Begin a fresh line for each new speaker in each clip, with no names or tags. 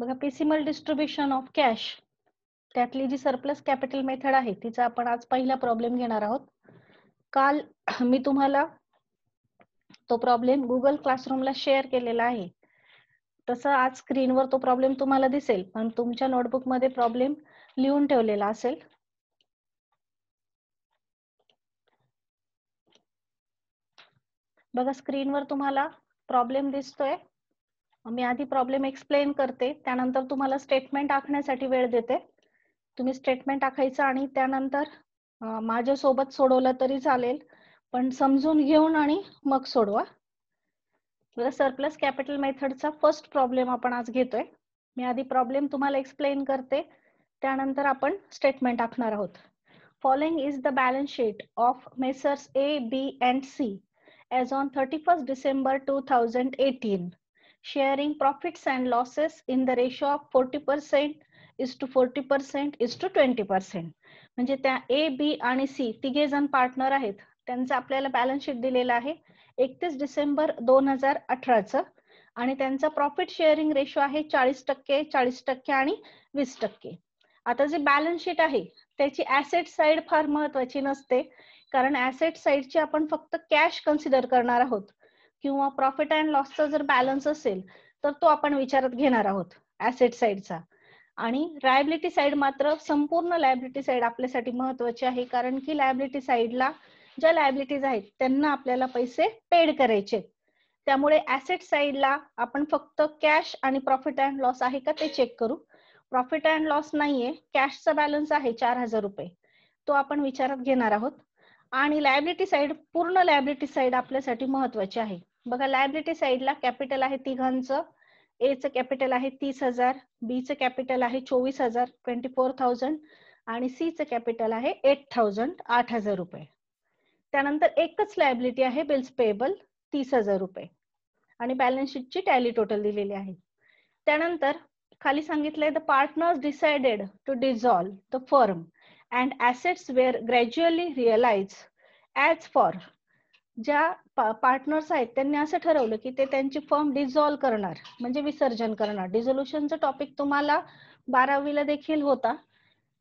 बघा, पिसिमल distribution of cash त्यातली जी surplus capital method आहे तिचा आपण आज पहिला प्रॉब्लेम घेणार आहोत. काल मी तुम्हाला तो प्रॉब्लेम गुगल क्लासरूमला शेअर केलेला आहे. तसं आज स्क्रीनवर तो प्रॉब्लेम तुम्हाला दिसेल, पण तुमच्या नोटबुकमध्ये प्रॉब्लेम लिहून ठेवलेला असेल. बघा, स्क्रीनवर तुम्हाला प्रॉब्लेम दिसतोय. मी आधी प्रॉब्लेम एक्सप्लेन करते, त्यानंतर तुम्हाला स्टेटमेंट आखण्यासाठी वेळ देते. तुम्ही स्टेटमेंट आखायचं आणि त्यानंतर माझ्यासोबत सोडवलं तरी चालेल, पण समजून घेऊन आणि मग सोडवा. बघा, सरप्लस कॅपिटल मेथडचा फर्स्ट प्रॉब्लेम आपण आज घेतोय. मी आधी प्रॉब्लेम तुम्हाला एक्सप्लेन करते, त्यानंतर आपण स्टेटमेंट आखणार आहोत. Following is the balance sheet of messrs A, B and C as on 31st December 2018, sharing profits and losses in the ratio of 40% is to 40% is to 20%. म्हणजे त्या ए, बी आणि सी तिघे जण पार्टनर आहेत. त्यांचं आपल्याला बॅलन्स शीट दिलेलं आहे 31 डिसेंबर 2018चं आणि त्यांचा प्रॉफिट शेअरिंग रेशो आहे 40%, 40% आणि 20%. आता जे बॅलन्स शीट आहे त्याची ऍसेट साइड फार महत्वाची नसते, कारण ऍसेट साइडची आपण फक्त कॅश कन्सिडर करणार आहोत किंवा प्रॉफिट अँड लॉसचा जर बॅलन्स असेल तर तो आपण विचारात घेणार आहोत ऍसेट साइडचा. आणि लायबिलिटी साइड मात्र संपूर्ण लायबिलिटी साइड आपल्यासाठी महत्वाची आहे, कारण की लायबिलिटी साइडला ज्या लायबिलिटीज आहेत त्यांना आपल्याला पैसे पेड करायचे. त्यामुळे ऍसेट साइडला आपण फक्त कॅश आणि प्रॉफिट अँड लॉस आहे का ते चेक करू. प्रॉफिट अँड लॉस नाहीये, कॅशचा बॅलन्स आहे 4000 रुपये, तो आपण विचारात घेणार आहोत. आणि लायबिलिटी साइड, पूर्ण लायबिलिटी साइड आपल्यासाठी महत्वाची आहे. बघा, लायबिलिटी साइडला कॅपिटल आहे तिघांचं. ए चं कॅपिटल आहे 30,000, बी चं कॅपिटल आहे 24,000 24,000 आणि सी चं कॅपिटल आहे 8,000 8,000 रुपये. त्यानंतर एकच लायबिलिटी आहे बिल्स पेएबल 30,000 रुपये आणि बॅलन्स शीटची टॅली टोटल दिलेली आहे. त्यानंतर खाली सांगितलंय the partners decided to dissolve the firm and assets were gradually realized as for. ज्या पार्टनर्स आहेत त्यांनी असं ठरवलं की ते त्यांची फर्म डिझॉल्व करणार, म्हणजे विसर्जन करणार. डिझोल्युशनचा टॉपिक तुम्हाला 12वीला देखील होता.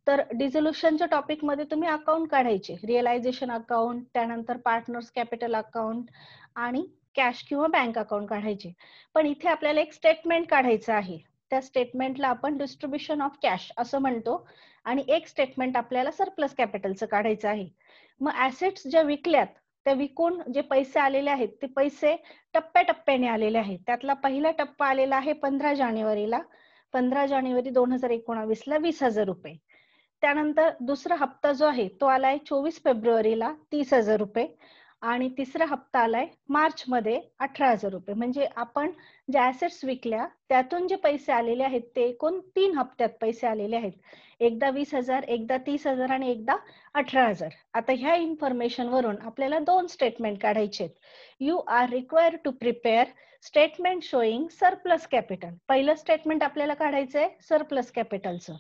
तर डिझोल्युशनच्या टॉपिक मध्ये तुम्ही अकाउंट काढायचे, रिअलायझेशन अकाउंट, त्यानंतर पार्टनर्स कॅपिटल अकाउंट आणि कॅश किंवा बँक अकाउंट काढायचे. पण इथे आपल्याला एक स्टेटमेंट काढायचं आहे. त्या स्टेटमेंटला आपण डिस्ट्रीब्युशन ऑफ कॅश असं म्हणतो आणि एक स्टेटमेंट आपल्याला सरप्लस कॅपिटलचं काढायचं आहे. मग ऍसेट्स ज्या विकल्यात त्या विकून जे पैसे आलेले आहेत ते पैसे टप्प्याटप्प्याने आलेले आहेत. त्यातला पहिला टप्पा आलेला आहे 15 जानेवारीला, 15 जानेवारी 2019ला 20,000 रुपये. त्यानंतर दुसरा हप्ता जो आहे तो आलाय 24 फेब्रुवारीला 30,000 रुपये आणि तिसरा हप्ता आलाय मार्च मध्ये 18,000 रुपये. म्हणजे आपण ज्या ऍसेट्स विकल्या त्यातून जे पैसे आलेले आहेत ते एकूण 3 हप्त्यात पैसे आलेले आहेत. एकदा 20,000, एकदा 30,000 आणि एकदा 18,000. आता ह्या इन्फॉर्मेशन वरून आपल्याला 2 स्टेटमेंट काढायचे आहेत. You are required to prepare statement showing surplus capital. पहिलं स्टेटमेंट आपल्याला काढायचंय सरप्लस कॅपिटलचं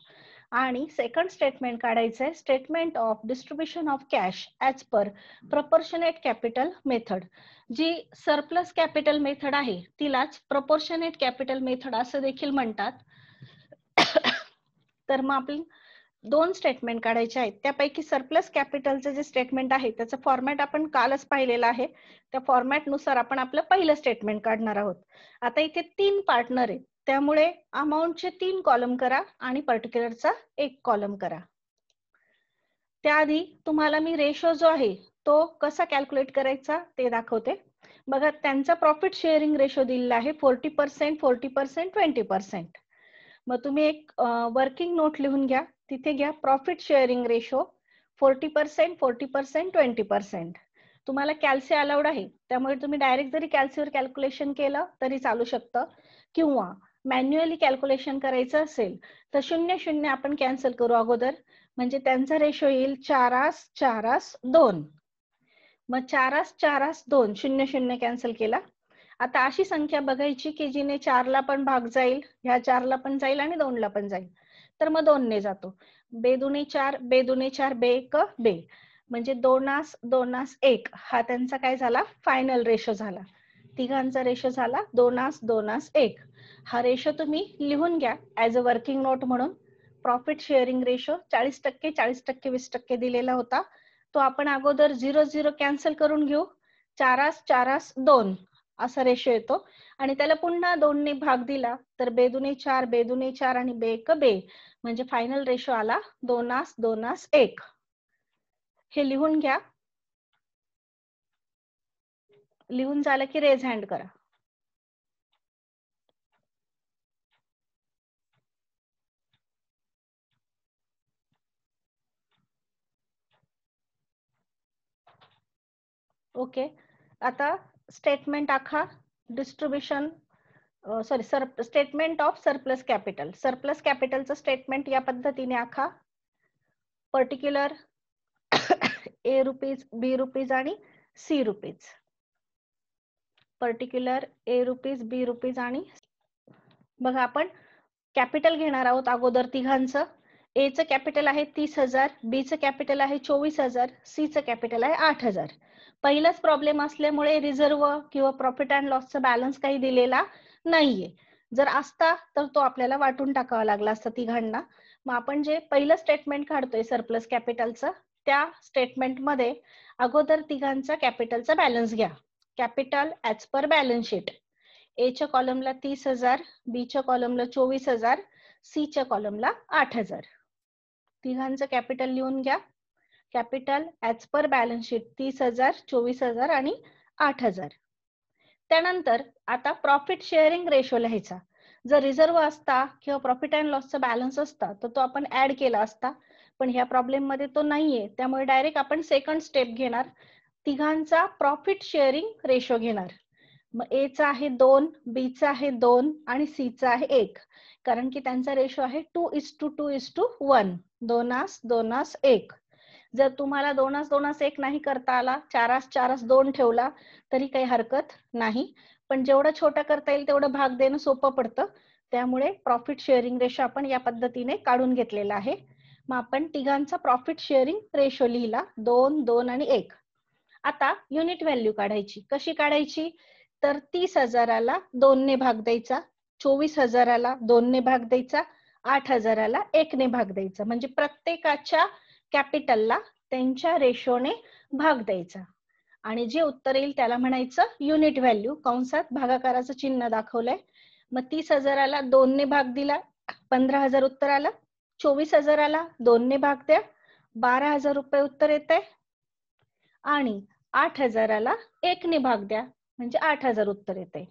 आणि सेकंड स्टेटमेंट काढायचंय statement of distribution of cash as per proportionate capital method. जी सरप्लस कॅपिटल मेथड आहे तिलाच प्रपोर्शनेट कॅपिटल मेथड असं देखील म्हणतात. तर मग आपण 2 स्टेटमेंट काढायचे आहेत. त्यापैकी सरप्लस कॅपिटलचं जे स्टेटमेंट आहे त्याचं फॉर्मॅट आपण कालच पाहिलेलं आहे. त्या फॉर्मॅट नुसार आपण आपलं पहिलं स्टेटमेंट काढणार आहोत. आता इथे 3 पार्टनर आहेत, त्यामुळे अमाऊंटचे 3 कॉलम करा आणि पर्टिक्युलरचा 1 कॉलम करा. त्याआधी तुम्हाला मी रेशो जो आहे तो कसा कॅल्क्युलेट करायचा ते दाखवते. बघा, त्यांचा प्रॉफिट शेअरिंग रेशो दिलेला आहे 40%, 40%, 20%. मग तुम्ही एक वर्किंग नोट लिहून घ्या, तिथे घ्या प्रॉफिट शेअरिंग रेशो 40%, 40%, 20%. तुम्हाला कॅल्सी अलाउड आहे, त्यामुळे तुम्ही डायरेक्ट जरी कॅल्सीवर कॅल्क्युलेशन केलं तरी चालू शकतं, किंवा मॅन्युअली कॅल्क्युलेशन करायचं असेल तर 0 आपण कॅन्सल करू अगोदर, म्हणजे त्यांचा रेशो येईल 4:2. मग 4:2 0 कॅन्सल केला. आता अशी संख्या बघायची की जिने 4ला पण भाग जाईल, ह्या 4ला पण जाईल आणि 2ला पण जाईल. तर मग 2 ने जातो. 2×4, 2×4, 2×1, म्हणजे 2:1 हा त्यांचा काय झाला, फायनल रेशो झाला. तिघांचा रेशो झाला 2:1. हा रेशो तुम्ही लिहून घ्या ऍज अ वर्किंग नोट म्हणून. प्रॉफिट शेअरिंग रेशो 40%, 40%, 20% दिलेला होता. तो आपण अगोदर 0 कॅन्सल करून घेऊ. 4:2 असा रेशो येतो आणि त्याला पुन्हा 2 ने भाग दिला तर 2×4, 2×4 आणि 2×2 म्हणजे फायनल रेशो आला 2:1. हे लिहून घ्या. लिहून झालं की रेज हँड करा. ओके. आता स्टेटमेंट आखा. Distribution statement of surplus capital. Surplus कॅपिटलचं स्टेटमेंट या पद्धतीने आखा. Particular A rupees, B rupees आणि C rupees. Particular A rupees, B rupees आणि बघा आपण कॅपिटल घेणार आहोत अगोदर तिघांचं. ए चं कॅपिटल आहे 30,000, बी चं कॅपिटल आहे 24,000, सी चं कॅपिटल आहे 8,000. पहिलाच प्रॉब्लेम असल्यामुळे रिझर्व किंवा प्रॉफिट अँड लॉसचा बॅलन्स काही दिलेला नाहीये. जर असता तर तो आपल्याला वाटून टाकावा लागला असता तिघांना. मग आपण जे पहिलं स्टेटमेंट काढतोय सरप्लस कॅपिटलचं, त्या स्टेटमेंट मध्ये अगोदर तिघांचा कॅपिटलचा बॅलन्स घ्या. Capital as per balance sheet. A च्या कॉलमला 30,000, बी च्या कॉलमला 24,000, सी च्या कॉलमला 8,000. तिघांचं कॅपिटल लिहून घ्या. Capital as per balance sheet 30,000, 24,000 आणि 8,000. त्यानंतर आता प्रॉफिट शेअरिंग रेशो लिहायचा. जर रिझर्व असता किंवा प्रॉफिट अँड लॉसचा बॅलन्स असता तर तो आपण ऍड केला असता, पण ह्या प्रॉब्लेम मध्ये तो नाहीये. त्यामुळे डायरेक्ट आपण सेकंड स्टेप घेणार. तिघांचा प्रॉफिट शेअरिंग रेशो घेणार. मग ए चा आहे 2, बी चा आहे 2 आणि सी चा आहे 1. कारण की त्यांचा रेशो आहे 2:2:1. 2:1. जर तुम्हाला 2:1 नाही करता आला, 4:2 ठेवला तरी काही हरकत नाही. पण जेवढं छोटं करता येईल तेवढं भाग देणं सोपं पडतं. त्यामुळे प्रॉफिट शेअरिंग रेशो आपण या पद्धतीने काढून घेतलेला आहे. मग आपण तिघांचा प्रॉफिट शेअरिंग रेशो लिहिला 2, 2 आणि 1. आता युनिट व्हॅल्यू काढायची. कशी काढायची? तर 30,000ला 2 ने भाग द्यायचा, 24,000ला 2 ने भाग द्यायचा, 8,000ला 1 ने भाग द्यायचा. म्हणजे प्रत्येकाच्या कॅपिटलला त्यांच्या रेशोने भाग द्यायचा आणि जे उत्तर येईल त्याला म्हणायचं युनिट व्हॅल्यू. कंसात भागाकाराचं चिन्ह दाखवलंय. मग 30,000ला 2 ने भाग दिला, 15,000 उत्तर आलं. 24,000ला 2 ने भाग द्या, 12,000 रुपये उत्तर येते. आणि 8,000ला 1 ने भाग द्या म्हणजे 8,000 उत्तर येते.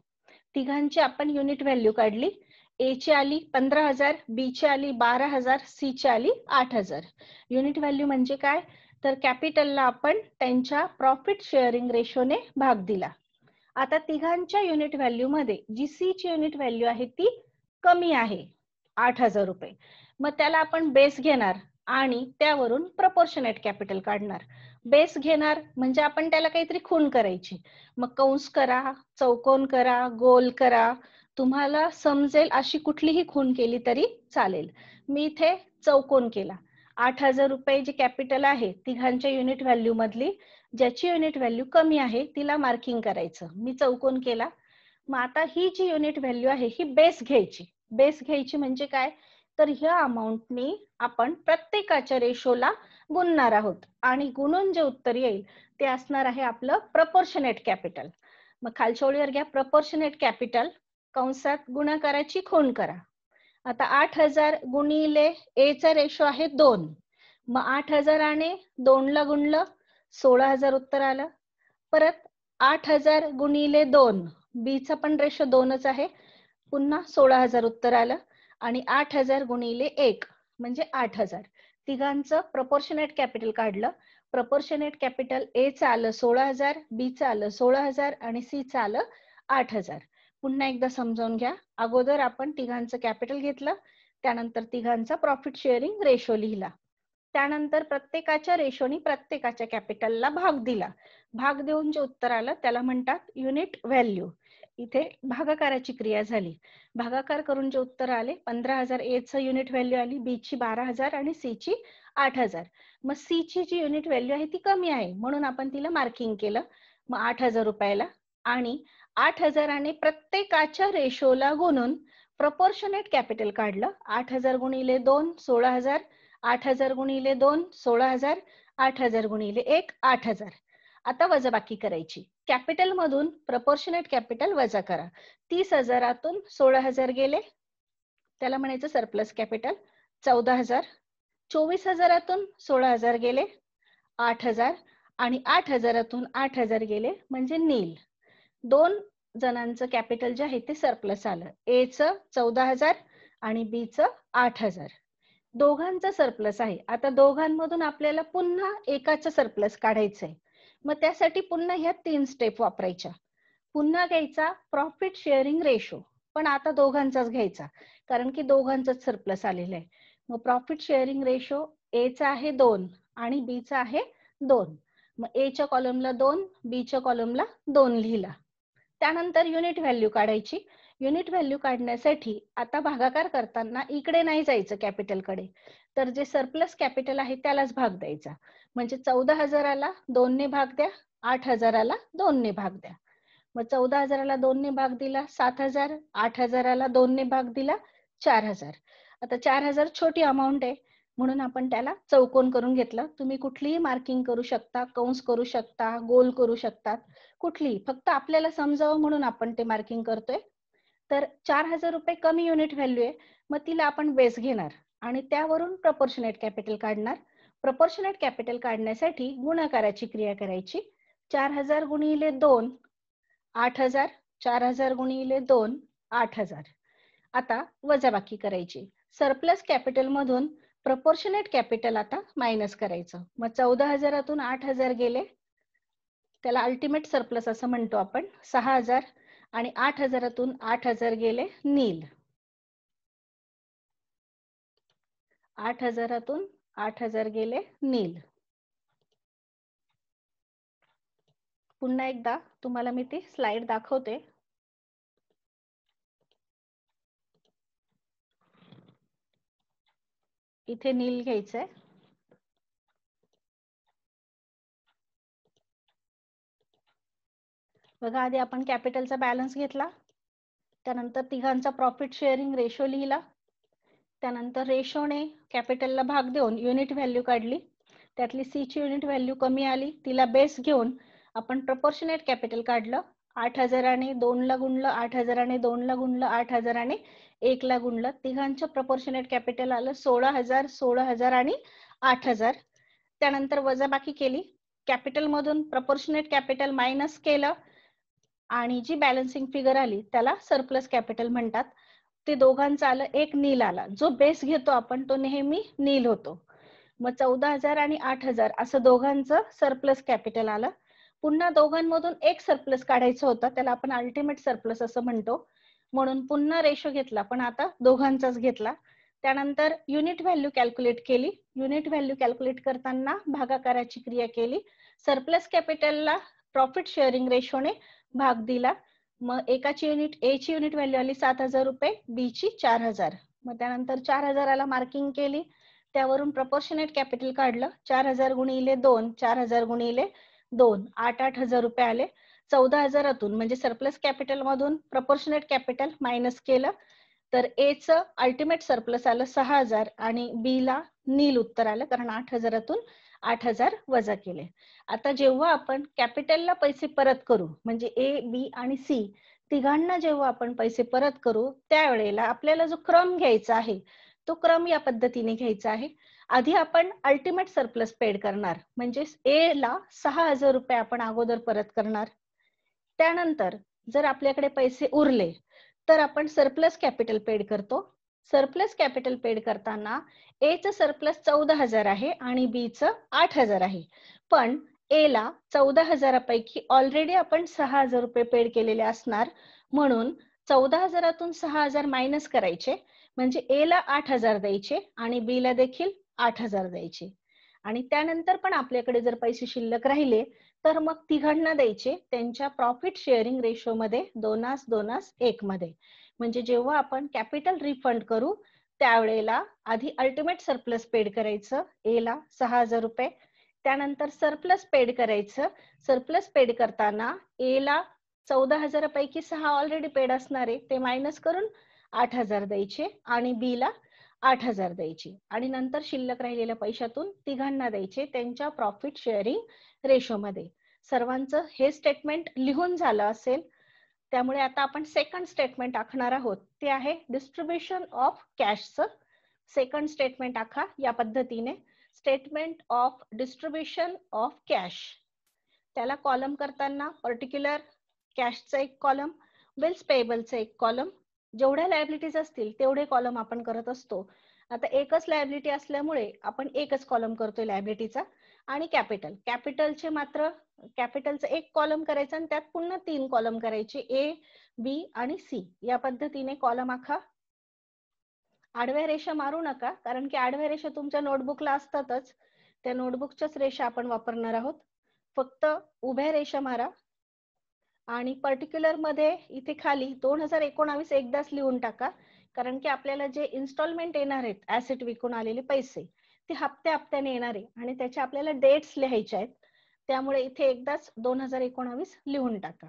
तिघांची आपण युनिट व्हॅल्यू काढली. ए ची आली 15,000, बी ची आली 12,000, सी ची आली 8,000. युनिट व्हॅल्यू म्हणजे काय? तर कॅपिटलला आपण त्यांच्या प्रॉफिट शेअरिंग रेशोने भाग दिला. आता तिघांच्या युनिट व्हॅल्यू मध्ये जी सी ची युनिट व्हॅल्यू आहे ती कमी आहे 8,000 रुपये. मग त्याला आपण बेस घेणार आणि त्यावरून प्रपोर्शनेट कॅपिटल काढणार. बेस घेणार म्हणजे आपण त्याला काहीतरी खूण करायची. मग कंस करा, चौकोन करा, गोल करा, तुम्हाला समजेल अशी कुठलीही खूण केली तरी चालेल. मी इथे चौकोन केला. 8,000 रुपये जी कॅपिटल आहे तिघांच्या युनिट व्हॅल्यू मधली, ज्याची युनिट व्हॅल्यू कमी आहे तिला मार्किंग करायचं. मी चौकोन केला. मग आता ही जी युनिट व्हॅल्यू आहे ही बेस घ्यायची. बेस घ्यायची म्हणजे काय? तर ह्या अमाऊंटनी आपण प्रत्येकाच्या रेशोला गुणणार आहोत आणि गुणून जे उत्तर येईल ते असणार आहे आपलं प्रपोर्शनेट कॅपिटल. मग खालच्या ओळीवर घ्या प्रपोर्शनेट कॅपिटल, कंसात गुणाकाराची खूण करा. आता 8,000 गुणिले ए चा रेशो आहे 2. मग 8,000ने 2 ला गुणलं, 16,000 उत्तर आलं. परत 8,000 गुणिले 2, बी चा पण रेशो 2च आहे, पुन्हा 16,000 उत्तर आलं. आणि 8,000 गुणिले 1 म्हणजे 8,000. तिघांचं प्रपोर्शनेट कॅपिटल काढलं. प्रपोर्शनेट कॅपिटल ए चं आलं 16,000, बी चं आलं 16,000 आणि सी चं आलं 8,000. पुन्हा एकदा समजावून घ्या. अगोदर आपण तिघांचं कॅपिटल घेतलं, त्यानंतर तिघांचा प्रॉफिट शेअरिंग रेशो लिहिला, त्यानंतर प्रत्येकाच्या रेशोनी प्रत्येकाच्या कॅपिटलला भाग दिला. भाग देऊन जे उत्तर आलं त्याला म्हणतात युनिट व्हॅल्यू. इथे भागाकाराची क्रिया झाली. भागाकार करून जे उत्तर आले 15,000 ए चं युनिट व्हॅल्यू आली, बी ची 12,000 आणि सी ची 8,000. मग सी ची जी युनिट व्हॅल्यू आहे ती कमी आहे म्हणून आपण तिला मार्किंग केलं. मग 8,000 रुपयाला आणि 8,000 आणि प्रत्येकाच्या रेशोला गुणून प्रपोर्शनेट कॅपिटल काढलं. 8,000 गुणिले 2 16,000, 8,000 गुणिले 2 16,000, 8,000 गुणिले 1 8,000. आता वजाबाकी करायची. कॅपिटल मधून प्रपोर्शनेट कॅपिटल वजा करा. 30,000तून 16,000 गेले, त्याला म्हणायचं सरप्लस कॅपिटल. 14,000, 24,000तून 16,000 गेले 8,000 आणि 8,000तून 8,000 गेले म्हणजे नील. 2 जणांचं कॅपिटल जे आहे ते सरप्लस आलं. ए चं 14,000 आणि बी चं 8,000. दोघांचं सरप्लस आहे. आता दोघांमधून आपल्याला पुन्हा एकाचं सरप्लस काढायचंय. मग त्यासाठी पुन्हा ह्या 3 स्टेप वापरायच्या. पुन्हा घ्यायचा प्रॉफिट शेअरिंग रेशो, पण आता दोघांचाच घ्यायचा कारण की दोघांचंच सरप्लस आलेलं आहे. मग प्रॉफिट शेअरिंग रेशो ए चा आहे 2 आणि बी चा आहे 2. मग ए च्या कॉलमला 2, बी च्या कॉलमला 2 लिहिला. त्यानंतर युनिट व्हॅल्यू काढायची. युनिट व्हॅल्यू काढण्यासाठी आता भागाकार करताना इकडे नाही जायचं कॅपिटलकडे, तर जे सरप्लस कॅपिटल आहे त्यालाच भाग द्यायचा. म्हणजे 14,000ला 2 ने भाग द्या, 8,000ला 2 ने भाग द्या. मग 14,000ला 2 ने भाग दिला 7,000, 8,000ला 2 ने भाग दिला 4,000. आता 4,000 छोटी अमाऊंट आहे म्हणून आपण त्याला चौकोन करून घेतलं. तुम्ही कुठलीही मार्किंग करू शकता, कंस करू शकता, गोल करू शकतात, कुठलीही, फक्त आपल्याला समजावं म्हणून आपण ते मार्किंग करतोय. तर 4,000 रुपये कमी युनिट व्हॅल्यू आहे, मग तिला आपण बेस घेणार आणि त्यावरून प्रपोर्शनेट कॅपिटल काढणार. प्रपोर्शनेट कॅपिटल काढण्यासाठी गुणाकाराची क्रिया करायची. 4,000 गुणिले 2 8,000, 4,000 गुणिले 2 8,000. आता वजाबाकी करायची. सरप्लस कॅपिटल मधून प्रपोर्शनेट कॅपिटल आता मायनस करायचं. मग 14,000तून 8,000 गेले, त्याला अल्टिमेट सरप्लस असं म्हणतो आपण, 6,000 आणि 8,000तून 8,000 गेले नील. 8,000तून 8,000 गेले नील. पुन्हा एकदा तुम्हाला मी ती स्लाइड दाखवते. इथे नील घ्यायचंय. बघा, आधी आपण कॅपिटलचा बॅलन्स घेतला, त्यानंतर तिघांचा प्रॉफिट शेअरिंग रेशो लिहिला, त्यानंतर रेशोने कॅपिटलला भाग देऊन युनिट व्हॅल्यू काढली. त्यातली सी ची युनिट व्हॅल्यू कमी आली, तिला बेस घेऊन आपण प्रपोर्शनेट कॅपिटल काढलं. 8,000ने 2 ला गुणलं, 8,000ने 2 ला गुणलं, 8,000ने 1 ला गुणलं. तिघांचं प्रपोर्शनेट कॅपिटल आलं 16,000, 16,000 आणि 8,000. त्यानंतर वजाबाकी केली. कॅपिटल मधून प्रपोर्शनेट कॅपिटल मायनस केलं आणि जी बॅलन्सिंग फिगर आली त्याला सरप्लस कॅपिटल म्हणतात. ते दोघांचं आलं, एक नील आला. जो बेस घेतो आपण तो नेहमी नील होतो. मग 14,000 आणि 8,000 असं दोघांचं सरप्लस कॅपिटल आलं. पुन्हा दोघांमधून एक सरप्लस काढायचं होतं, त्याला आपण अल्टिमेट सरप्लस असं म्हणतो, म्हणून पुन्हा रेशो घेतला, पण आता दोघांचाच घेतला. त्यानंतर युनिट व्हॅल्यू कॅल्क्युलेट केली. युनिट व्हॅल्यू कॅल्क्युलेट करताना भागाकाराची क्रिया केली. सरप्लस कॅपिटलला प्रॉफिट शेअरिंग रेशोने भाग दिला. मग एकाची युनिट, ए ची युनिट व्हॅल्यू आली 7,000 रुपये, बी ची 4,000. मग त्यानंतर 4,000ला मार्किंग केली, त्यावरून प्रपोर्शनेट कॅपिटल काढलं. 4,000 गुणिले 2, 4,000 गुणिले 2 8,000 रुपये आले. 14,000तून म्हणजे सरप्लस कॅपिटल मधून प्रपोर्शनेट कॅपिटल मायनस केलं, तर ए चं अल्टिमेट सरप्लस आलं 6,000 आणि बी ला नील उत्तर आलं, कारण 8,000तून 8,000 वजा केले. आता जेव्हा आपण कॅपिटलला पैसे परत करू, म्हणजे ए, बी आणि सी तिघांना जेव्हा आपण पैसे परत करू, त्यावेळेला आपल्याला जो क्रम घ्यायचा आहे तो क्रम या पद्धतीने घ्यायचा आहे. आधी आपण अल्टिमेट सरप्लस पेड करणार, म्हणजे ए ला 6,000 रुपये आपण अगोदर परत करणार. त्यानंतर जर आपल्याकडे पैसे उरले तर आपण सरप्लस कॅपिटल पेड करतो. सरप्लस कॅपिटल पेड करताना ए चं सरप्लस 14,000 आहे आणि बी चं 8,000 आहे. पण ए ला 14,000 पैकी ऑलरेडी आपण 6,000 रुपये पेड केलेले असणार, म्हणून 14,000तून 6,000 मायनस करायचे, म्हणजे ए ला 8,000 द्यायचे आणि बी ला देखील 8,000 द्यायचे. आणि त्यानंतर पण आपल्याकडे जर पैसे शिल्लक राहिले तर मग तिघांना द्यायचे त्यांच्या प्रॉफिट शेअरिंग रेशो मध्ये 2:1 मध्ये. म्हणजे जेव्हा आपण कॅपिटल रिफंड करू त्यावेळेला आधी अल्टिमेट सरप्लस पेड करायचं, ए ला 6,000 रुपये. त्यानंतर सरप्लस पेड करायचं. सरप्लस पेड करताना ए ला 14,000 पैकी 6 ऑलरेडी पेड असणार आहे, ते मायनस करून 8,000 द्यायचे आणि बी ला 8,000 द्यायचे आणि नंतर शिल्लक राहिलेल्या पैशातून तिघांना द्यायचे त्यांच्या प्रॉफिट शेअरिंग रेशो मध्ये. सर्वांचं हे स्टेटमेंट लिहून झालं असेल, त्यामुळे आता आपण सेकंड स्टेटमेंट आखणार आहोत. ते आहे डिस्ट्रीब्युशन ऑफ कॅशचं. सेकंड स्टेटमेंट आखा या पद्धतीने. Statement of distribution of cash. त्याला कॉलम करताना पर्टिक्युलर कॅशचं एक कॉलम, बिल्स पेएबलचं एक कॉलम, जेवढ्या लायबिलिटीज असतील तेवढे कॉलम आपण करत असतो. आता एकच लायबिलिटी असल्यामुळे आपण एकच कॉलम करतोय लायबिलिटीचा. आणि कॅपिटलचे मात्र कॅपिटलचं एक कॉलम करायचं आणि त्यात पुन्हा 3 कॉलम करायचे, ए, बी आणि सी. या पद्धतीने कॉलम आखा. आडव्या रेषा मारू नका, कारण की आडव्या रेषा तुमच्या नोटबुकला असतातच, त्या नोटबुकच्याच रेषा आपण वापरणार आहोत. फक्त उभ्या रेषा मारा आणि पर्टिक्युलर मध्ये इथे खाली 2019 एकदाच लिहून टाका, कारण की आपल्याला जे इन्स्टॉलमेंट येणार आहेत ऍसेट विकून आलेले पैसे ते हप्त्याने येणार आहे आणि त्याचे आपल्याला डेट्स लिहायचे आहेत. त्यामुळे इथे एकदाच 2019 लिहून टाका.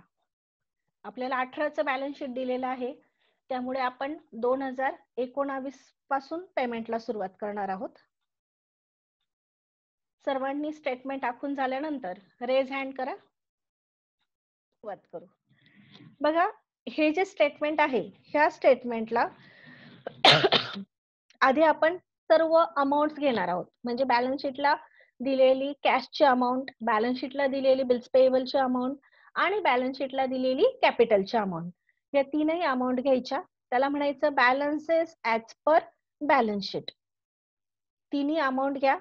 आपल्याला 18चं बॅलन्स शीट दिलेलं आहे, त्यामुळे आपण 2019 पासून पेमेंटला सुरुवात करणार आहोत. सर्वांनी स्टेटमेंट आखून झाल्यानंतर रेज हँड करा, सुरुवात करू. बघा, हे जे स्टेटमेंट आहे ह्या स्टेटमेंटला आधी आपण सर्व अमाउंट घेणार आहोत. म्हणजे बॅलन्स शीटला दिलेली कॅशची अमाऊंट, बॅलन्स शीटला दिलेली बिल्स पेएबलची अमाऊंट आणि बॅलन्स शीटला दिलेली कॅपिटलची अमाऊंट, या तीनही अमाऊंट घ्यायच्या. त्याला म्हणायचं balances as per balance sheet. तिन्ही अमाऊंट घ्या.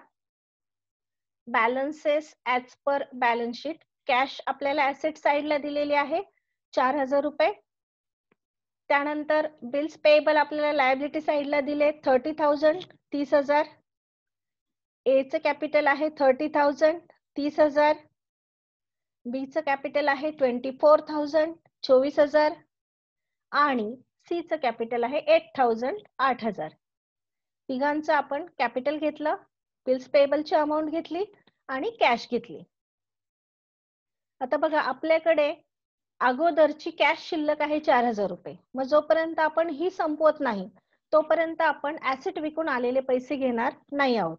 Balances as per balance sheet. Cash आपल्याला ऍसेट साइडला दिलेली आहे 4,000 रुपये. त्यानंतर बिल्स पेएबल आपल्याला लायबिलिटी साइडला दिले 30,000, 30,000. ए चं कॅपिटल आहे 30,000, 30,000. बी चं कॅपिटल आहे 24,000, 24,000. आणि सी चं कॅपिटल आहे 8,000, 8,000. तिघांचं आपण कॅपिटल घेतलं, बिल्स पेएबलची अमाऊंट घेतली आणि कॅश घेतली. आता बघा, आपल्याकडे अगोदरची कॅश शिल्लक आहे 4,000 रुपये. मग जोपर्यंत आपण ही संपवत नाही तोपर्यंत आपण ऍसेट विकून आलेले पैसे घेणार नाही आहोत.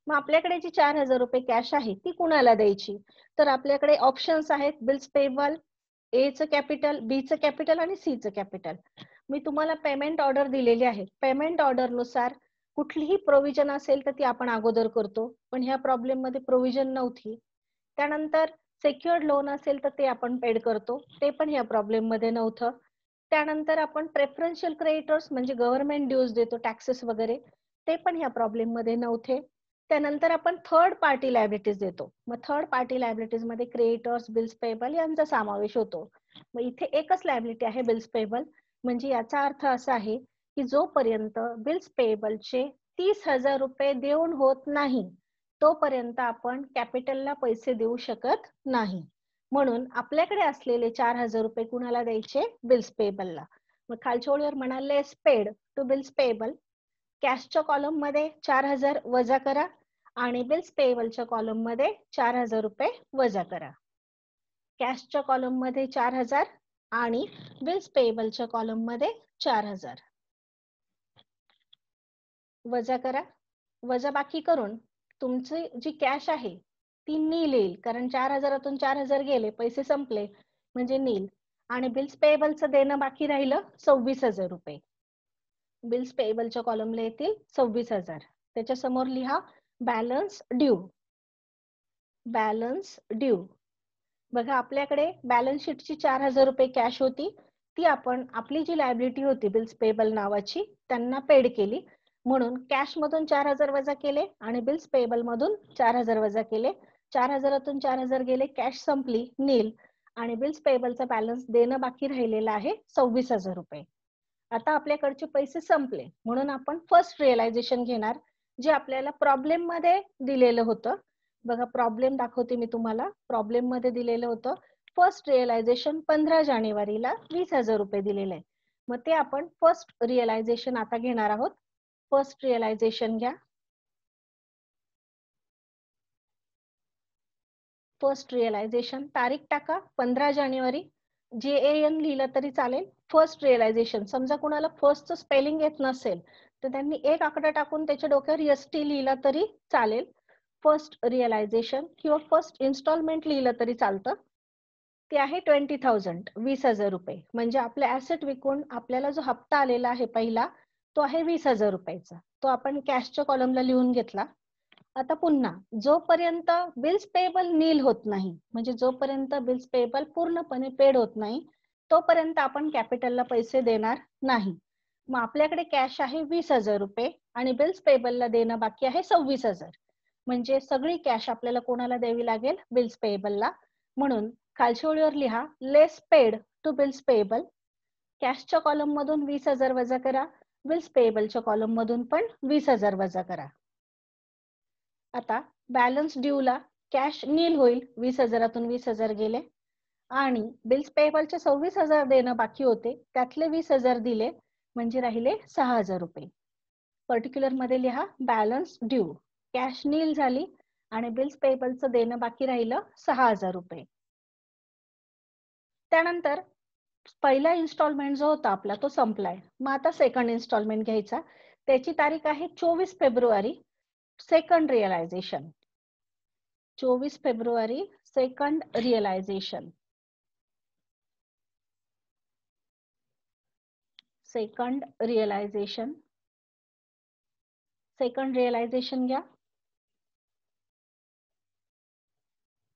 मग आपल्याकडे जी 4,000 रुपये कॅश आहे ती कुणाला द्यायची? तर आपल्याकडे ऑप्शन्स आहेत, बिल्स पेएबल, ए चं कॅपिटल, बी चं कॅपिटल आणि सी चं कॅपिटल. मी तुम्हाला पेमेंट ऑर्डर दिलेली आहे. पेमेंट ऑर्डर नुसार कुठलीही प्रोव्हिजन असेल तर ती आपण अगोदर करतो, पण ह्या प्रॉब्लेम मध्ये प्रोव्हिजन नव्हती. त्यानंतर सेक्युअर्ड लोन असेल तर ते आपण पेड करतो, ते पण ह्या प्रॉब्लेम मध्ये नव्हतं. त्यानंतर आपण प्रेफरन्शियल क्रेडिटर्स म्हणजे गव्हर्नमेंट ड्यूज देतो, टॅक्सेस वगैरे, ते पण ह्या प्रॉब्लेम मध्ये नव्हते. त्यानंतर आपण थर्ड पार्टी लायबिलिटीज देतो. मग थर्ड पार्टी लायबिलिटीज मध्ये क्रेडिटर्स, बिल्स पेएबल यांचा समावेश होतो. मग इथे एकच लायबिलिटी आहे बिल्स पेएबल. म्हणजे याचा अर्थ असा आहे की जोपर्यंत बिल्स पेएबलचे 30,000 रुपये देऊन होत नाही तोपर्यंत आपण कॅपिटलला पैसे देऊ शकत नाही. म्हणून आपल्याकडे असलेले 4,000 रुपये कुणाला द्यायचे? बिल्स पेएबलला. मग खालच्या ओळीवर म्हणाले पेड टू बिल्स पेएबल. कॅशच्या कॉलम मध्ये 4,000 वजा करा आणि बिल्स पेएबलच्या कॉलम मध्ये 4,000 रुपये वजा करा. कॅशच्या कॉलम मध्ये 4,000 आणि बिल्स पेएबलच्या कॉलम मध्ये 4,000 वजा करा. वजा बाकी करून तुमची जी कॅश आहे ती नील येईल, कारण 4,000तून 4,000 गेले, पैसे संपले म्हणजे नील. आणि बिल्स पेएबलचं देणं बाकी राहिलं 26,000 रुपये. बिल्स पेएबलच्या कॉलमला येतील 26,000. त्याच्या समोर लिहा बॅलन्स ड्यू. Balance due. बघा, आपल्याकडे बॅलन्स शीटची 4,000 रुपये कॅश होती, ती आपण आपली जी लायबिलिटी होती बिल्स पेएबल नावाची त्यांना पेड केली. म्हणून कॅश मधून 4,000 वजा केले आणि बिल्स पेएबल मधून 4,000 वजा केले. 4,000तून 4,000 गेले, कॅश संपली, नील. आणि बिल्स पेएबलचा बॅलन्स देणं बाकी राहिलेला आहे 26,000 रुपये. आता आपल्याकडचे पैसे संपले म्हणून आपण फर्स्ट रिअलायझेशन घेणार, जे आपल्याला प्रॉब्लेम मध्ये दिलेलं होतं. बघा, प्रॉब्लेम दाखवते मी तुम्हाला. प्रॉब्लेम मध्ये दिलेलं होतं फर्स्ट रिअलायझेशन 15 जानेवारीला 20,000 रुपये दिलेले आहे. मग ते आपण फर्स्ट रिअलायझेशन आता घेणार आहोत. फर्स्ट रिअलायझेशन घ्या. फर्स्ट रिअलायझेशन तारीख टाका 15 जानेवारी. JAN लिहिलं तरी चालेल. फर्स्ट रिअलायझेशन, समजा कुणाला फर्स्टचं स्पेलिंग येत नसेल तर त्यांनी एक आकडा टाकून त्याच्या डोक्यावर ST लिहिला तरी चालेल. फर्स्ट रिअलायझेशन किंवा फर्स्ट इन्स्टॉलमेंट लिहिलं तरी चालतं. ते आहे 20,000, 20,000 रुपये. म्हणजे आपले ऍसेट विकून आपल्याला जो हप्ता आलेला आहे पहिला तो आहे 20,000 रुपयाचा. तो आपण कॅशच्या कॉलमला लिहून घेतला. आता पुन्हा जोपर्यंत बिल्स पेएबल नील होत नाही, म्हणजे जोपर्यंत बिल्स पेएबल पूर्णपणे पेड होत नाही तोपर्यंत आपण कॅपिटलला पैसे देणार नाही. मग आपल्याकडे कॅश आहे 20,000 रुपये आणि बिल्स पेएबलला देणं बाकी आहे 26,000. म्हणजे सगळी कॅश आपल्याला कोणाला द्यावी लागेल? बिल्स पेएबलला. म्हणून खालच्या ओळीवर लिहा less paid to bills payable. कॅशच्या कॉलम मधून 20,000 वजा करा, बिल्स पेएबलच्या कॉलम मधून पण 20,000 वजा करा. आता बॅलन्स ड्यूला कॅश नील होईल, 20,000तून 20,000 गेले आणि बिल्स पेएबलचे 26,000 देणं बाकी होते, त्यातले 20,000 दिले म्हणजे राहिले 6,000 रुपये. पर्टिक्युलर मध्ये लिहा बॅलन्स ड्यू, कॅश नील झाली आणि बिल्स पेएबलचं देणं बाकी राहिलं 6,000 रुपये. त्यानंतर पहिला इन्स्टॉलमेंट जो होता आपला तो संपलाय. मग आता सेकंड इन्स्टॉलमेंट घ्यायचा. त्याची तारीख आहे 24 फेब्रुवारी, सेकंड रिअलायझेशन. 24 फेब्रुवारी second realization. Second realization. Second realization घ्या.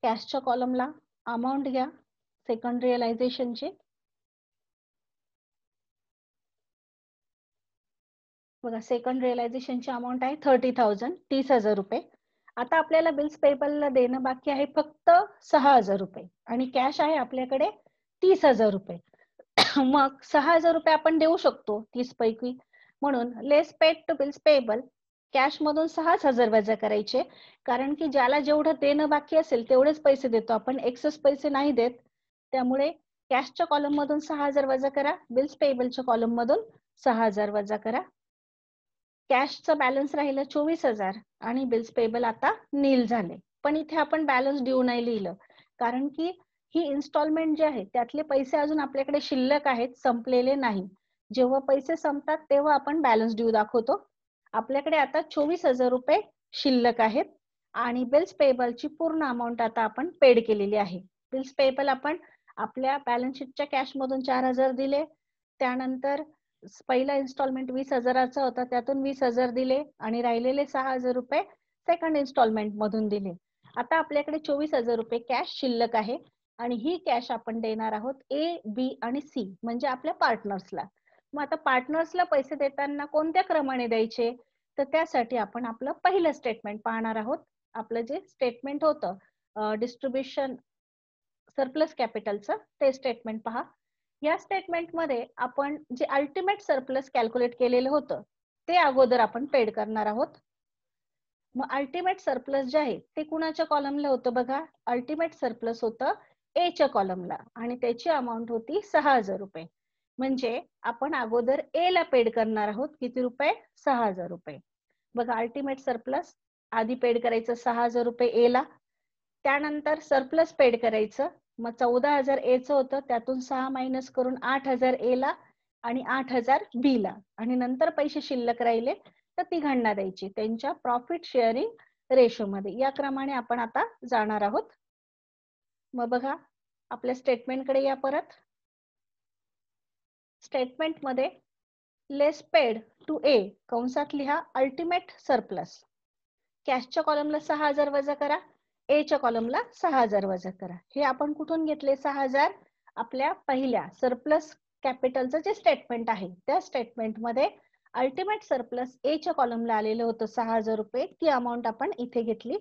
कॅशच्या कॉलमला अमाऊंट घ्या सेकंड रिअलायझेशनची. बघा सेकंड रिअलायझेशनची अमाऊंट आहे 30,000, 30,000 रुपये. आता आपल्याला बिल्स पेएबलला देणं बाकी आहे फक्त 6,000 रुपये आणि कॅश आहे आपल्याकडे 30,000 रुपये. मग 6,000 रुपये आपण देऊ शकतो 30 पैकी. म्हणून less paid to bills payable, cash मधून 6,000 वजा करायचे, कारण की ज्याला जेवढं देणं बाकी असेल तेवढेच पैसे देतो आपण, एक्सेस पैसे नाही देत. त्यामुळे कॅशच्या कॉलम मधून 6,000 वजा करा, बिल्स पेएबलच्या कॉलम मधून 6,000 वजा करा. कॅशचा बॅलन्स राहिलं 24,000 आणि बिल्स पेएबल आता नील झाले. पण इथे आपण बॅलन्स ड्यू नाही लिहिलं, कारण की ही इन्स्टॉलमेंट जी आहे त्यातले पैसे अजून आपल्याकडे शिल्लक आहेत, संपलेले नाही. जेव्हा पैसे संपतात तेव्हा आपण बॅलन्स ड्यू दाखवतो. आपल्याकडे आता 24,000 रुपये शिल्लक आहेत आणि बिल्स पेएबलची पूर्ण अमाऊंट आता आपण पेड केलेली आहे. बिल्स पेएबल आपण आपल्या बॅलन्स शीटच्या कॅश मधून 4,000 दिले, त्यानंतर पहिला इन्स्टॉलमेंट 20,000चा होता त्यातून 20,000 दिले आणि राहिलेले 6,000 रुपये सेकंड इन्स्टॉलमेंट मधून दिले. आता आपल्याकडे 24,000 रुपये कॅश शिल्लक आहे आणि ही कॅश आपण देणार आहोत A, B आणि C म्हणजे आपल्या पार्टनर्सला. मग आता पार्टनर्सला पैसे देताना कोणत्या क्रमाने द्यायचे, तर त्यासाठी आपण आपलं पहिलं स्टेटमेंट पाहणार आहोत. आपलं जे स्टेटमेंट होतं डिस्ट्रीब्युशन सरप्लस कॅपिटलचं, ते स्टेटमेंट पहा. या स्टेटमेंटमध्ये आपण जे अल्टिमेट सरप्लस कॅल्क्युलेट केलेलं होतं ते अगोदर आपण पेड करणार आहोत. मग अल्टिमेट सरप्लस जे आहे ते कुणाच्या कॉलमला होतं बघा, अल्टिमेट सरप्लस होतं A च्या कॉलमला आणि त्याची अमाऊंट होती 6,000 रुपये. म्हणजे आपण अगोदर A ला पेड करणार आहोत. किती रुपये? 6,000 रुपये. बघा अल्टिमेट सरप्लस आधी पेड करायचं 6,000 रुपये A ला, त्यानंतर सरप्लस पेड करायचं. मग 14,000 A चं होतं, त्यातून 6 मायनस करून 8,000 A ला आणि 8,000 B ला आणि नंतर पैसे शिल्लक राहिले तर तिघांना द्यायची त्यांच्या प्रॉफिट शेअरिंग रेशो मध्ये. या क्रमाने आपण आता जाणार आहोत. मग बघा आपल्या स्टेटमेंटकडे या परत. स्टेटमेंट मध्ये लेस पेड टू A कंसात लिहा अल्टिमेट सरप्लस. कॅशच्या कॉलमला 6,000 वजा करा, A च्या कॉलमला 6,000 वजा करा. हे आपण कुठून घेतले 6,000? आपल्या पहिल्या सरप्लस कॅपिटलचं जे स्टेटमेंट आहे त्या स्टेटमेंट मध्ये अल्टिमेट सरप्लस A च्या कॉलमला आलेलं होतं 6,000 रुपये. ती अमाऊंट आपण इथे घेतली.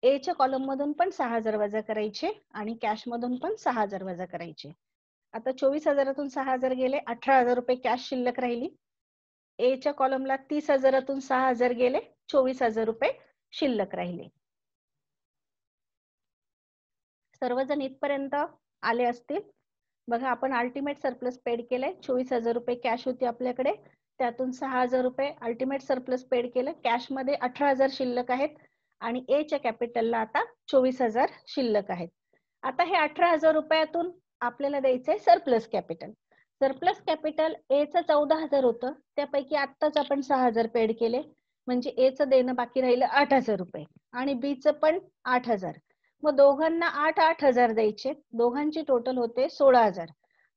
A च्या कॉलम मधून पण 6,000 वजा करायचे आणि कॅश मधून पण 6,000 वजा करायचे. आता 24,000तून 6,000 गेले, 18,000 रुपये कॅश शिल्लक राहिली. A च्या कॉलमला 30,000तून 6,000 गेले, 24,000 रुपये शिल्लक राहिले. सर्वजण इथपर्यंत आले असतील. बघा आपण अल्टिमेट सरप्लस पेड केलंय, 24,000 रुपये कॅश होती आपल्याकडे, त्यातून 6,000 रुपये अल्टिमेट सरप्लस पेड केलं. कॅश मध्ये 18,000 शिल्लक आहेत आणि A च्या कॅपिटलला आता 24,000 शिल्लक आहेत. आता हे 18,000 रुपयातून आपल्याला द्यायचंय सरप्लस कॅपिटल. सरप्लस कॅपिटल ए चं 14,000 होतं, त्यापैकी आत्ताच आपण 6,000 पेड केले, म्हणजे ए चं देणं बाकी राहिलं 8,000 रुपये आणि बी चं पण 8,000. मग दोघांना 8,000 द्यायचे, दोघांची टोटल होते 16,000.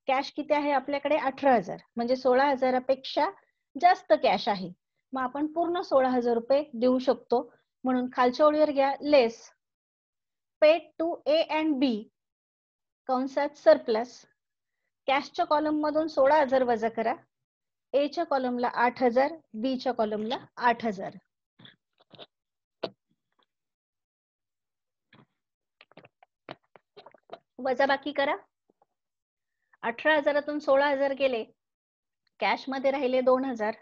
कॅश किती आहे आपल्याकडे? 18,000, म्हणजे 16,000 पेक्षा जास्त कॅश आहे. मग आपण पूर्ण 16,000 रुपये देऊ शकतो. म्हणून खालच्या ओळीवर घ्या, लेस पेड टू ए अँड बी कंसात सरप्लस, कॅशच्या कॉलम मधून 16,000 वजा करा, ए च्या कॉलमला 8,000, बी च्या कॉलमला 8,000. वजाबाकी करा. 18,000तून 16,000 गेले, कॅश मध्ये राहिले 2,000.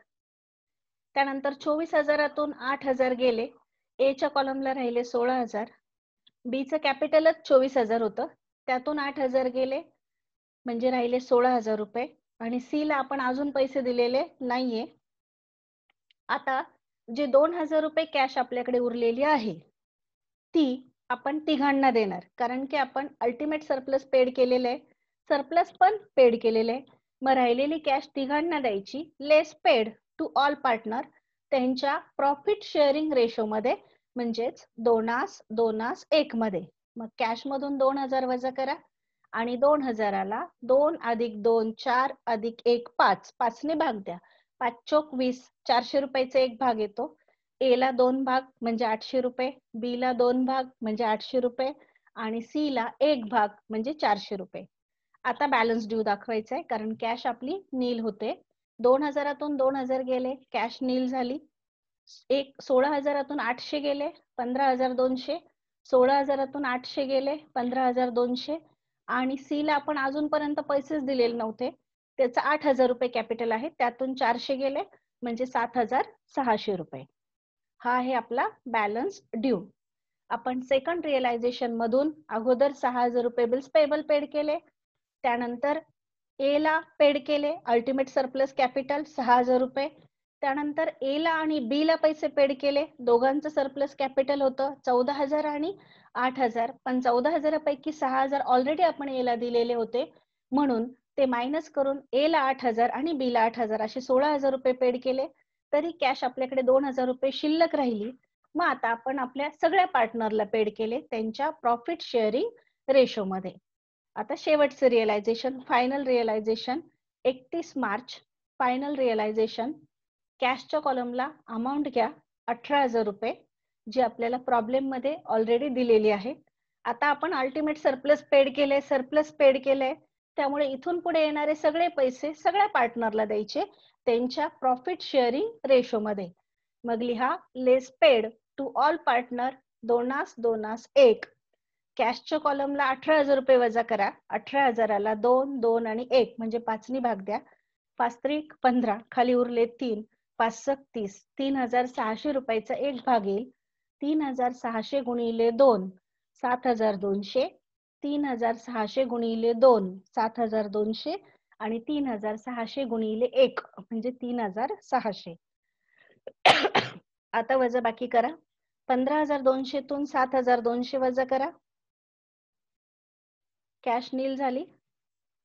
त्यानंतर 24,000तून 8,000 गेले, ए च्या कॉलमला राहिले 16,000. बी चं कॅपिटलच 24,000 होतं, त्यातून 8,000 गेले, म्हणजे राहिले 16,000 रुपये. आणि सी ला आपण अजून पैसे दिलेले नाहीये. आता जे 2,000 रुपये कॅश आपल्याकडे उरलेली आहे ती आपण तिघांना देणार, कारण की आपण अल्टिमेट सरप्लस पेड केलेलं आहे, सरप्लस पण पेड केलेलं आहे. मग राहिलेली कॅश तिघांना द्यायची, लेस पेड टू ऑल पार्टनर त्यांच्या प्रॉफिट शेअरिंग रेशो मध्ये, म्हणजेच 2:1 मध्ये. मग कॅश मधून 2,000 वजा करा आणि 2,000ला 2 + 2 4 + 1 5, 5 ने भाग द्या. 5 चोक 20, 400 रुपयाचा एक भाग येतो. ए ला 2 भाग म्हणजे 800 रुपये, बी ला 2 भाग म्हणजे 800 रुपये आणि सी ला 1 भाग म्हणजे 400 रुपये. आता बॅलन्स ड्यू दाखवायचा आहे, कारण कॅश आपली नील होते. 2,000तून 2,000 गेले, कॅश नील झाली. 16,000तून 800 गेले, 15,200. 16,000तून 800 गेले, 15,200. आणि सी ला आपण अजूनपर्यंत पैसेच दिलेले नव्हते, त्याचं 8,000 रुपये कॅपिटल आहे, त्यातून 400 गेले म्हणजे 7,600 रुपये. हा आहे आपला बॅलन्स ड्यू. आपण सेकंड रिअलायझेशन मधून अगोदर 6,000 रुपये बिल्स पेबल पेड केले, त्यानंतर ए ला पेड केले अल्टिमेट सरप्लस कॅपिटल 6,000 रुपये. त्यानंतर ए ला आणि बी ला पैसे पेड केले, दोघांचं सरप्लस कॅपिटल होतं 14,000 आणि 8,000, पण 14,000 पैकी 6,000 ऑलरेडी आपण ए ला दिलेले होते, म्हणून ते मायनस करून ए ला 8,000 आणि बी ला 8,000 असे 16,000 रुपये पेड केले. तरी कॅश आपल्याकडे 2,000 रुपये शिल्लक राहिली. मग आता आपण आपल्या सगळ्या पार्टनरला पेड केले त्यांच्या प्रॉफिट शेअरिंग रेशो मध्ये. आता शेवटचं realisation, final realisation 31 March. Final realisation कॅशच्या कॉलमला अमाऊंट घ्या 18,000 रुपये, जी आपल्याला प्रॉब्लेम मध्ये ऑलरेडी दिलेली आहे. आता आपण अल्टिमेट सरप्लस पेड केले, सरप्लस पेड केले, त्यामुळे इथून पुढे येणारे सगळे पैसे सगळ्या पार्टनरला द्यायचे त्यांच्या प्रॉफिट शेअरिंग रेशो मध्ये. मग लिहा less paid to all partner 2:1. कॅशच्या कॉलमला 18,000 रुपये वजा करा, 18,000ला 2, 2 आणि 1 म्हणजे 5 ने भाग द्या. 5 त्रिक 15, खाली उरले 3, 5 सक 30, 3,600 रुपयाचा एक भाग येईल. 3,600 गुणिले 2 7,200, 3,600 गुणिले 2 7,200 आणि 3,600 गुणिले 1 म्हणजे 3,600. आता वजा बाकी करा. 15,200तून 7,200 वजा करा, कॅश नील झाली.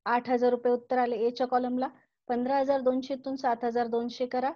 8,000 रुपये उत्तर आले ए च्या कॉलमला. 15,200तून 7,200 करा,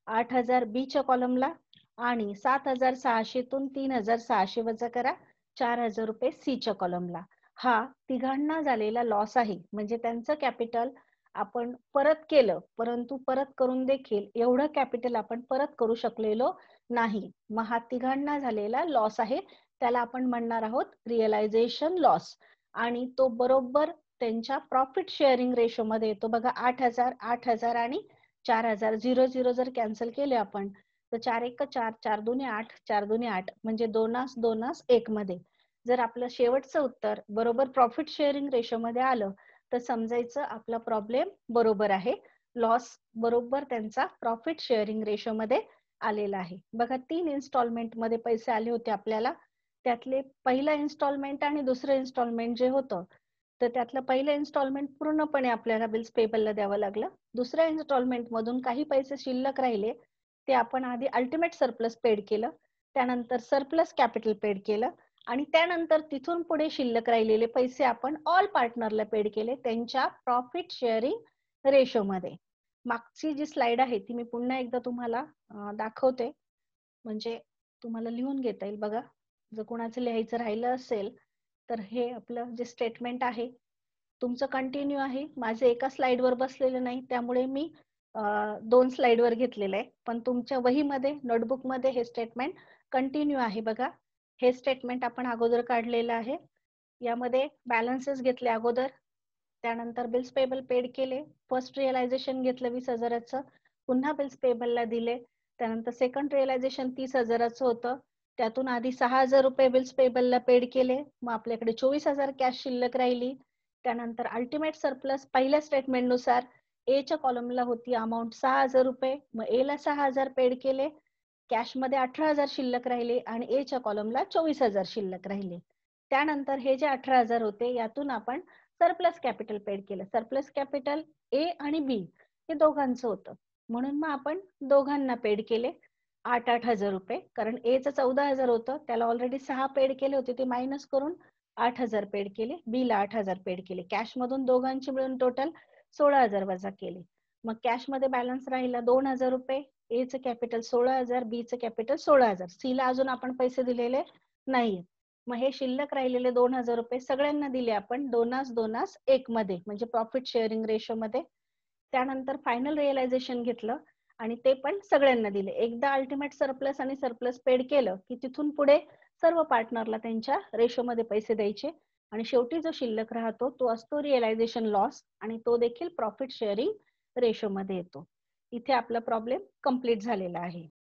8,000 बी च्या कॉलमला आणि 7,600तून 3,600 वजा करा, 4,000 रुपये सी च्या कॉलमला. हा तिघांना झालेला लॉस आहे, म्हणजे त्यांचं कॅपिटल आपण परत केलं, परंतु परत करून देखील एवढं कॅपिटल आपण परत करू शकलेलो नाही. मग हा तिघांना झालेला लॉस आहे, त्याला आपण म्हणणार आहोत रिअलायझेशन लॉस. आणि तो बरोबर त्यांच्या प्रॉफिट शेअरिंग रेशो मध्ये येतो बघा. 8,000, 8,000 आणि 4,000 0 0 जर कॅन्सल केले आपण तर 4 1 4, 4 2 8, 4 2 8 म्हणजे 2:1 मध्ये. जर आपलं शेवटचं उत्तर बरोबर प्रॉफिट शेअरिंग रेशो मध्ये आलं तर समजायचं आपला प्रॉब्लेम बरोबर आहे, लॉस बरोबर त्यांचा प्रॉफिट शेअरिंग रेशो मध्ये आलेला आहे. बघा 3 इन्स्टॉलमेंट मध्ये पैसे आले होते आपल्याला, त्यातले पहिला इन्स्टॉलमेंट आणि दुसरं इन्स्टॉलमेंट जे होतं तर त्यातलं पहिलं इन्स्टॉलमेंट पूर्णपणे आपल्याला बिल्स पेबलला द्यावं लागलं. दुसऱ्या इन्स्टॉलमेंट मधून काही पैसे शिल्लक राहिले ते आपण आधी अल्टिमेट सरप्लस पेड केलं, त्यानंतर सरप्लस कॅपिटल पेड केलं आणि त्यानंतर तिथून पुढे शिल्लक राहिलेले पैसे आपण ऑल पार्टनरला पेड केले त्यांच्या प्रॉफिट शेअरिंग रेशो मध्ये. मागची जी स्लाइड आहे ती मी पुन्हा एकदा तुम्हाला दाखवते, म्हणजे तुम्हाला लिहून घेता येईल. बघा, जर कोणाचं लिहायचं राहिलं असेल तर हे आपलं जे स्टेटमेंट आहे तुमचं कंटिन्यू आहे. माझे एका स्लाइडवर बसलेलं नाही, त्यामुळे मी 2 स्लाइडवर घेतलेलं आहे. पण तुमच्या वहीमध्ये, नोटबुकमध्ये हे स्टेटमेंट कंटिन्यू आहे. बघा, हे स्टेटमेंट आपण अगोदर काढलेलं आहे. यामध्ये बॅलन्सेस घेतले अगोदर, त्यानंतर बिल्स पेबल पेड केले, फर्स्ट रिअलायझेशन घेतलं 20,000चं, पुन्हा बिल्स पेबलला दिले, त्यानंतर सेकंड रिअलायझेशन 30,000चं होतं, त्यातून आधी 6,000 रुपये बिल्स पेबलला पेड केले, मग आपल्याकडे 24,000 कॅश शिल्लक राहिली. त्यानंतर अल्टिमेट सरप्लस पहिल्या स्टेटमेंटनुसार ए च्या कॉलमला होती अमाऊंट 6,000 रुपये, मग ए ला 6,000 पेड केले, कॅशमध्ये 18,000 शिल्लक राहिले आणि ए च्या कॉलमला 24,000 शिल्लक राहिले. त्यानंतर हे जे 18,000 होते यातून आपण सरप्लस कॅपिटल पेड केलं. सरप्लस कॅपिटल ए आणि बी हे दोघांचं होतं, म्हणून मग आपण दोघांना पेड केले 8,000 रुपये. कारण ए चं 14,000 होतं, त्याला ऑलरेडी 6 पेड केले होते, ते मायनस करून 8,000 पेड केले, बी ला 8,000 पेड केले. कॅश मधून दोघांची मिळून टोटल 16,000 वजा केले. मग कॅश मध्ये बॅलन्स राहिला 2,000 रुपये, ए चं कॅपिटल 16,000, बी चं कॅपिटल 16,000, सी ला अजून आपण पैसे दिलेले नाही. मग हे शिल्लक राहिलेले 2,000 रुपये सगळ्यांना दिले आपण 2-2-1 मध्ये, म्हणजे प्रॉफिट शेअरिंग रेशो मध्ये. त्यानंतर फायनल रिअलायझेशन घेतलं आणि ते पण सगळ्यांना दिले. एकदा अल्टिमेट सरप्लस आणि सरप्लस पेड केलं की तिथून पुढे सर्व पार्टनरला त्यांच्या रेशोमध्ये पैसे द्यायचे आणि शेवटी जो शिल्लक राहतो तो असतो रिअलायझेशन लॉस आणि तो देखील प्रॉफिट शेअरिंग रेशो मध्ये येतो. इथे आपला प्रॉब्लेम कंप्लीट झालेला आहे.